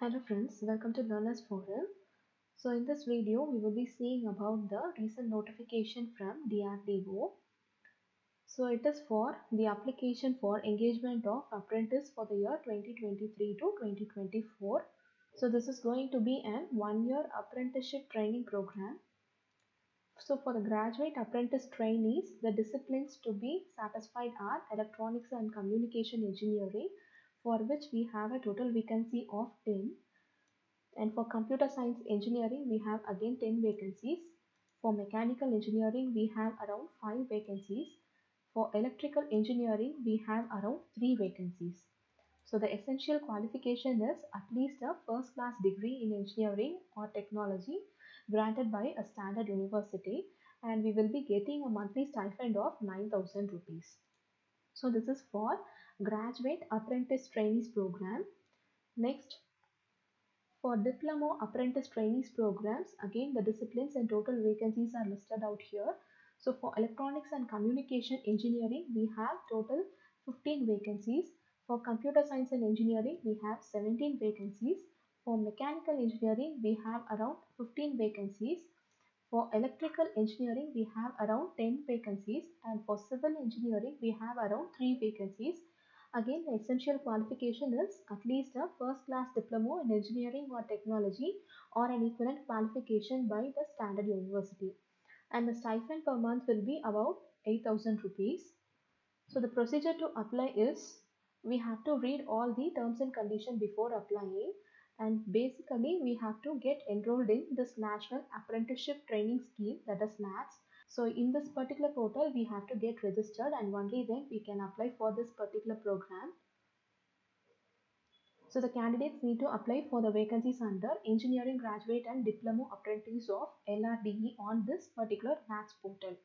Hello friends, welcome to Learners Forum. So in this video, we will be seeing about the recent notification from DRDO. So it is for the application for engagement of apprentice for the year 2023 to 2024. So this is going to be an one-year apprenticeship training program. So for the graduate apprentice trainees, the disciplines to be satisfied are electronics and communication engineering, for which we have a total vacancy of 10. And for computer science engineering, we have again 10 vacancies. For mechanical engineering, we have around 5 vacancies. For electrical engineering, we have around 3 vacancies. So the essential qualification is at least a first class degree in engineering or technology granted by a standard university, and we will be getting a monthly stipend of 9,000 rupees. So this is for graduate apprentice trainees program. Next, for diploma apprentice trainees programs, again the disciplines and total vacancies are listed out here. So for electronics and communication engineering, we have total 15 vacancies. For computer science and engineering, we have 17 vacancies. For mechanical engineering, we have around 15 vacancies. For electrical engineering, we have around 10 vacancies, and for civil engineering, we have around 3 vacancies. Again, the essential qualification is at least a first class diploma in engineering or technology or an equivalent qualification by the standard university. And the stipend per month will be about 8,000 rupees. So the procedure to apply is we have to read all the terms and conditions before applying, and basically we have to get enrolled in this National Apprenticeship Training Scheme, that is NATS. So in this particular portal we have to get registered, and only then we can apply for this particular program. So the candidates need to apply for the vacancies under engineering graduate and diploma apprentice of LRDE on this particular NATS portal.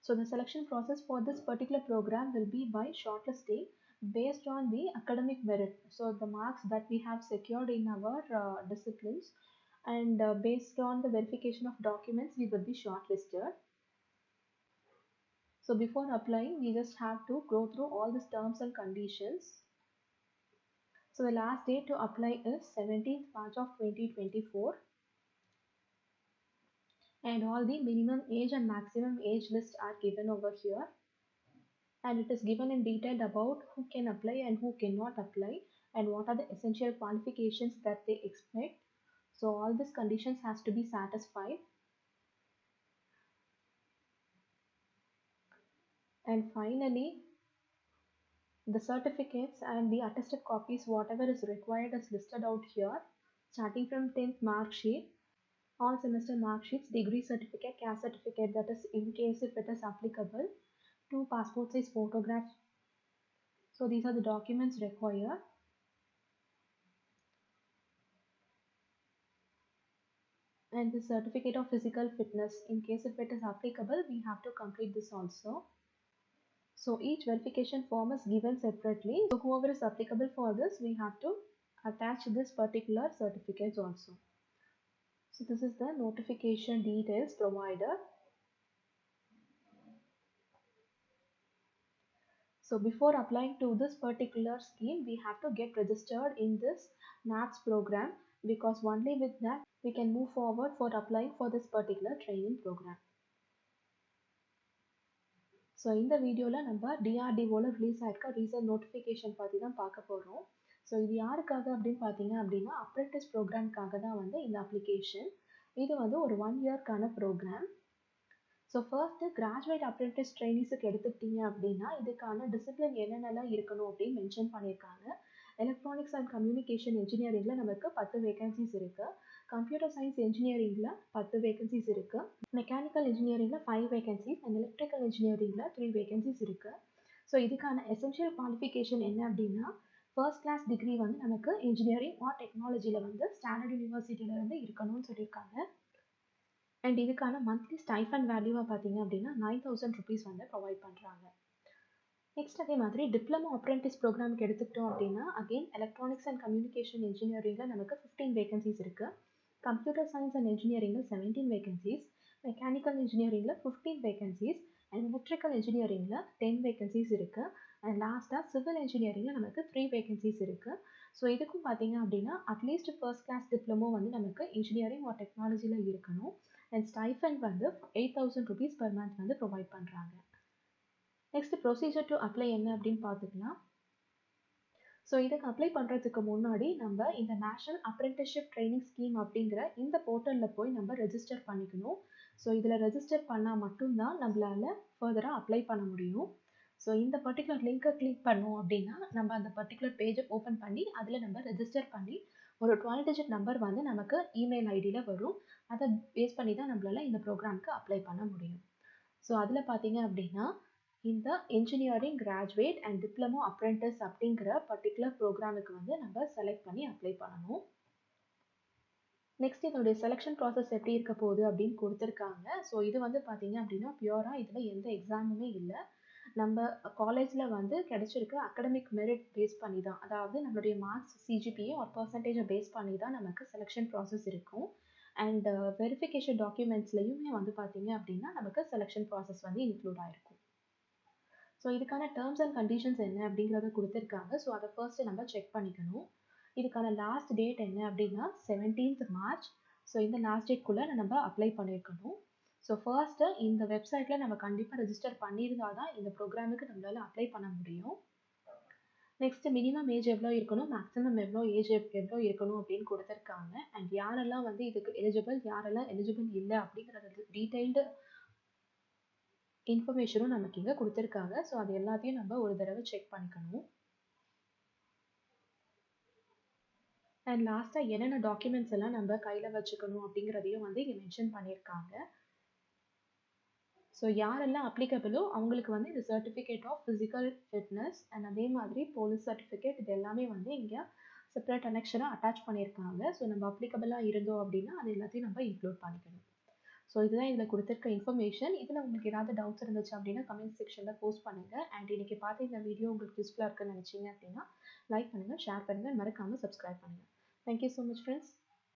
So the selection process for this particular program will be by shortlisting based on the academic merit. So the marks that we have secured in our disciplines, and based on the verification of documents, we will be shortlisted. So before applying, we just have to go through all these terms and conditions. So the last date to apply is 17th March of 2024. And all the minimum age and maximum age lists are given over here. And it is given in detail about who can apply and who cannot apply, and what are the essential qualifications that they expect. So all these conditions has to be satisfied. And finally, the certificates and the attested copies, whatever is required, is listed out here, starting from 10th mark sheet, all semester mark sheets, degree certificate, caste certificate, that is in case if it is applicable, 2 passport size photographs. So these are the documents required. And the certificate of physical fitness, in case if it is applicable, we have to complete this also. So each verification form is given separately. So whoever is applicable for this, we have to attach this particular certificates also. So this is the notification details provided. So before applying to this particular scheme, we have to get registered in this NATS program, because only with that we can move forward for applying for this particular training program. So இந்த வீடியோவில் நம்ம டிஆர்டிஓவில் release ஆகிருக்க recent notification பற்றி தான் பார்க்க போகிறோம். So இது யாருக்காக அப்படின்னு பார்த்தீங்க அப்படின்னா, அப்ரெண்டிஸ் ப்ரோக்ராம்காக தான் வந்து இந்த அப்ளிகேஷன். இது வந்து ஒரு 1 இயர்க்கான program. So first graduate apprentice ட்ரைனிஸுக்கு எடுத்துக்கிட்டிங்க அப்படின்னா, இதுக்கான டிசிப்ளின் என்னென்னலாம் இருக்கணும் அப்படின்னு மென்ஷன் பண்ணியிருக்காங்க. எலக்ட்ரானிக்ஸ் அண்ட் கம்யூனிகேஷன் இன்ஜினியரிங்கில் நமக்கு 10 வேகன்சிஸ் இருக்குது. கம்ப்யூட்டர் சயின்ஸ் இன்ஜினியரிங்கில் 10 வேகன்சிஸ் இருக்குது. மெக்கானிக்கல் இன்ஜினியரிங்கில் 5 வேகன்சிஸ் அண்ட் எலக்ட்ரிக்கல் இன்ஜினியரிங்கில் 3 வேகன்சிஸ் இருக்குது. ஸோ இதுக்கான எசென்ஷியல் குவாலிஃபிகேஷன் என்ன அப்படின்னா, ஃபர்ஸ்ட் கிளாஸ் டிகிரி வந்து நமக்கு இன்ஜினியரிங் ஆர் டெக்னாலஜியில் வந்து ஸ்டாண்டர்ட் யூனிவர்சிட்டியிலேருந்து இருக்கணும்னு சொல்லியிருக்காங்க. அண்ட் இதுக்கான மந்த்லி ஸ்டைஃபண்ட் வேல்யூவாக பார்த்தீங்க அப்படின்னா 9,000 rupees வந்து ப்ரொவைட் பண்ணுறாங்க. நெக்ஸ்ட் அதே மாதிரி டிப்ளமோ அப்ரெண்டிஸ் ப்ரோக்ராமுக்கு எடுத்துக்கிட்டோம் அப்படின்னா, அகெயின் எலக்ட்ரானிக்ஸ் அண்ட் கம்யூனிகேஷன் இன்ஜினியரிங்கில் நமக்கு 15 வேகன்சிஸ் இருக்குது. கம்ப்யூட்டர் சயின்ஸ் அண்ட் இன்ஜினியரிங்கில் 17 வேகன்சிஸ், மெக்கானிக்கல் இன்ஜினியரிங்கில் 15 வேகன்சிஸ் அண்ட் எலக்ட்ரிக்கல் இன்ஜினியரிங்கில் 10 வேகன்சிஸ் இருக்குது. அண்ட் லாஸ்ட்டாக சிவில் இன்ஜினியரிங்கில் நமக்கு 3 வேகன்சிஸ் இருக்குது. ஸோ இதுக்கும் பார்த்தீங்க அப்படின்னா அட்லீஸ்ட் ஃபர்ஸ்ட் கிளாஸ் டிப்ளமோ வந்து நமக்கு இன்ஜினியரிங் ஆர் டெக்னாலஜியில் இருக்கணும். அண்ட் ஸ்டைஃபண்ட் வந்து 8,000 rupees per month வந்து ப்ரொவைட் பண்ணுறாங்க. நெக்ஸ்ட் ப்ரொசீஜர் டு அப்ளை என்ன அப்படின்னு பார்த்துக்கலாம். ஸோ இதுக்கு அப்ளை பண்ணுறதுக்கு முன்னாடி நம்ம இந்த நேஷனல் அப்ரெண்டிஸ்ஷிப் ட்ரைனிங் ஸ்கீம் அப்படிங்கிற இந்த போர்ட்டலில் போய் நம்ம ரெஜிஸ்டர் பண்ணிக்கணும். ஸோ இதில் ரெஜிஸ்டர் பண்ணால் மட்டும்தான் நம்மளால் ஃபர்தராக அப்ளை பண்ண முடியும். ஸோ இந்த பர்டிகுலர் லிங்க்கை கிளிக் பண்ணோம் அப்படின்னா நம்ம அந்த பர்டிகுலர் பேஜை ஓப்பன் பண்ணி அதில் நம்ம ரெஜிஸ்டர் பண்ணி ஒரு 12 டிஜிட் நம்பர் வந்து நமக்கு இமெயில் ஐடியில் வரும். அதை பேஸ் பண்ணி தான் நம்மளால் இந்த ப்ரோக்ராமுக்கு அப்ளை பண்ண முடியும். ஸோ அதில் பார்த்தீங்க அப்படின்னா இந்த engineering graduate and diploma apprentice அப்படிங்கிற பர்டிகுலர் ப்ரோக்ராமுக்கு வந்து நம்ம செலக்ட் பண்ணி அப்ளை பண்ணணும். நெக்ஸ்ட் இதனுடைய செலெக்ஷன் ப்ராசஸ் எப்படி இருக்க போகுது அப்படின்னு கொடுத்துருக்காங்க. ஸோ இது வந்து பார்த்தீங்க அப்படின்னா பியூராக இதில் எந்த எக்ஸாமுமே இல்லை. நம்ம காலேஜில் வந்து கிடைச்சிருக்க அகடமிக் மெரிட் பேஸ் பண்ணி தான், அதாவது நம்மளுடைய மார்க்ஸ் சிஜிபிஏ ஒரு பர்சன்டேஜை பேஸ் பண்ணி தான் நமக்கு செலெக்ஷன் ப்ராசஸ் இருக்கும். அண்ட் வெரிஃபிகேஷன் டாக்குமெண்ட்ஸ்லையுமே வந்து பார்த்தீங்க அப்படின்னா நமக்கு செலெக்ஷன் ப்ராசஸ் வந்து இன்க்ளூட் ஆகிருக்கும். ஸோ இதுக்கான டேர்ம்ஸ் அண்ட் கண்டிஷன்ஸ் என்ன அப்படிங்கிறத கொடுத்துருக்காங்க. ஸோ அதை ஃபர்ஸ்ட் நம்ம செக் பண்ணிக்கணும். இதுக்கான லாஸ்ட் டேட் என்ன அப்படின்னா 17th March. ஸோ இந்த லாஸ்ட் டேட்குள்ளே நம்ம அப்ளை பண்ணியிருக்கணும். ஸோ ஃபர்ஸ்ட்டு இந்த வெப்சைட்டில் நம்ம கண்டிப்பாக ரெஜிஸ்டர் பண்ணியிருந்தால் தான் இந்த ப்ரோக்ராமுக்கு நம்மளால் அப்ளை பண்ண முடியும். நெக்ஸ்ட்டு மினிமம் ஏஜ் எவ்வளோ இருக்கணும், மேக்ஸிமம் எவ்வளோ ஏஜ் எவ்வளோ இருக்கணும் அப்படின்னு கொடுத்துருக்காங்க. அண்ட் யாரெல்லாம் வந்து இதுக்கு எலிஜிபிள், யாரெல்லாம் எலிஜிபிள் இல்லை அப்படிங்கிறது டீட்டெயில்டு இன்ஃபர்மேஷனும் நமக்கு இங்கே கொடுத்துருக்காங்க. ஸோ அது எல்லாத்தையும் நம்ம ஒரு தடவை செக் பண்ணிக்கணும். அண்ட் லாஸ்ட்டாக என்னென்ன டாக்குமெண்ட்ஸ் எல்லாம் நம்ம கையில் வச்சுக்கணும் அப்படிங்கிறதையும் வந்து இங்கே மென்ஷன் பண்ணியிருக்காங்க. ஸோ யாரெல்லாம் அப்ளிகபிளோ அவங்களுக்கு வந்து இந்த certificate of physical fitness and அதே மாதிரி போலீஸ் சர்டிஃபிகேட் இது எல்லாமே வந்து இங்கே செப்பரேட் அனெக்ஷனாக அட்டாச் பண்ணியிருக்காங்க. ஸோ நம்ம அப்ளிகபிளாக இருந்தோம் அப்படின்னா அது எல்லாத்தையும் நம்ம இன்க்ளூட் பண்ணிக்கணும். ஸோ இதுதான் இதில் கொடுத்துருக்க இன்ஃபர்மேஷன். இதில் உங்களுக்கு ஏதாவது டவுட்ஸ் இருந்துச்சு அப்படின்னா கமெண்ட் செக்ஷனில் போஸ்ட் பண்ணுங்கள். அண்ட் இன்றைக்கி பார்த்து இந்த வீடியோ உங்களுக்கு யூஸ்ஃபுல்லாக இருக்குன்னு நினச்சிங்க அப்படின்னா லைக் பண்ணுங்கள், ஷேர் பண்ணுங்கள், மறக்காமல் சப்ஸ்கிரைப் பண்ணுங்கள். Thank you so much friends.